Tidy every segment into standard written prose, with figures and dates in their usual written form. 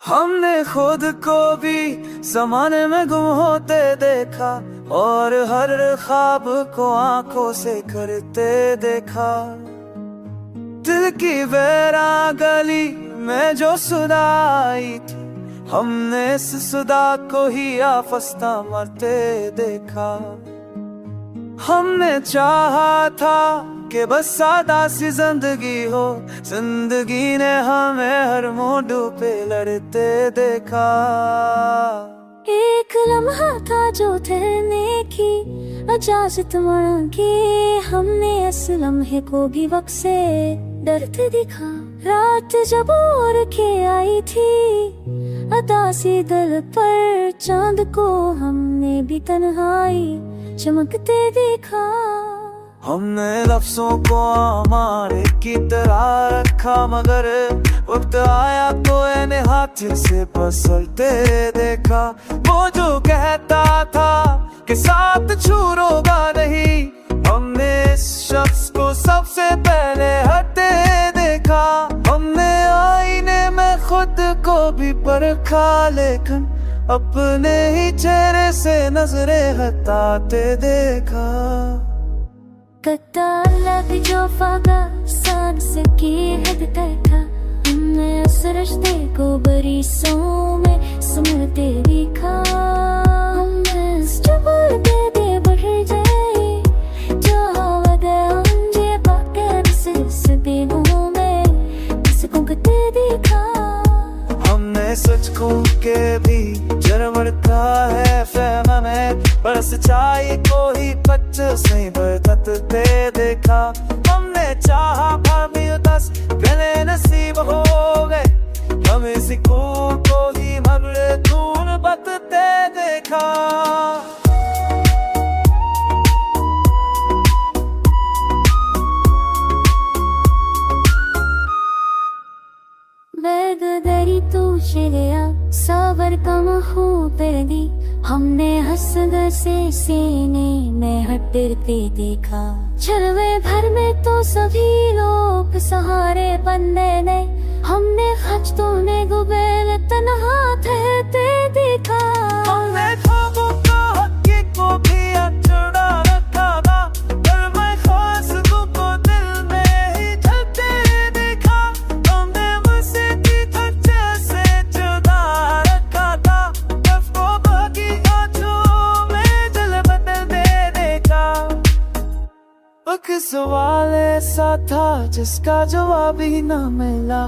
हमने खुद को भी जमाने में गुम होते देखा और हर ख्वाब को आंखों से करते देखा। दिल की वेरा गली में जो सुधा आई थी, हमने इस सुधा को ही आफस्ता मरते देखा। हमने चाहा था कि बस सादा सी जिंदगी हो, जिंदगी ने हमें हर मोड़ पे लड़ते देखा। एक लम्हा था जो ठहरने की इजाजत मांगी, हमने इस लम्हे को भी वक्त से डरते दिखा। रात जब और के आई थी अदासी दिल पर, चांद को हमने भी तन्हाई चमकते देखा। हमने लफ्जों को हमारे की तरह रखा, मगर वक्त आया तो इन्हें हाथ से पसलते देखा। वो जो कहता था कि साथ छूरोगा नहीं, हमने इस शख्स को सबसे पहले हटते देखा। हमने आईने में खुद को भी परखा, लेकिन अपने ही चेहरे से नजरें हटाते देखा। कत्ता लग जो फागा सांस की हद तक था, हमने उस रिश्ते को बरिसों में सुमरते देखा। हमने जब दे बढ़ जाए जो हवा गए बाकर से दिनों में किसको कते देखा। हमने सच को के भी जरमरता है फहम में, पर सच्चाई को ही पच्चीस नहीं बरतते देखा। हमने चाहा भाभी दस गले नसीब हो गए, हमें सिक्कों को ही मगड़े धूल बतते देखा। बेगदरी तू गया सावर कम हो पर दी, हमने हंसगर से सीने में हटते देखा। छलवे भर में तो सभी लोग सहारे बनने ने, हमने खच तोने गुबेल तन्हा ठहरते देखा। हमने ख्वाबों का हक़ी को भी अचड़ा रखा था, पर मैं खास को दिल में ही ढलते देखा। हमने मुझसे की खच्चे से जुदा रखा था, को बाकी आंखों में जल बदलते देखा। एक सवाल ऐसा था जिसका जवाब ही न मिला,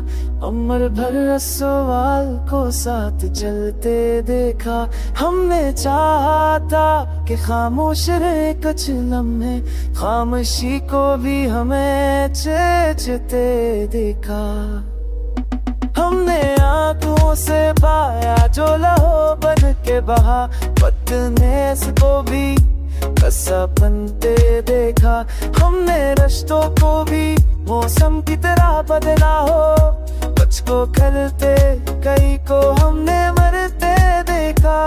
उम्र भर सवाल को साथ चलते देखा। हमने चाहा था कि खामोश रहे कुछ लम्हे, खामोशी को भी हमें चेचते देखा। हमने आंखों से पाया जो लहो बन के बहा, बदनेस को भी कसा बनते देखा। हमने रिश्तों को भी मौसम की तरह बदला हो, कुछ को खलते कई को हमने मरते देखा।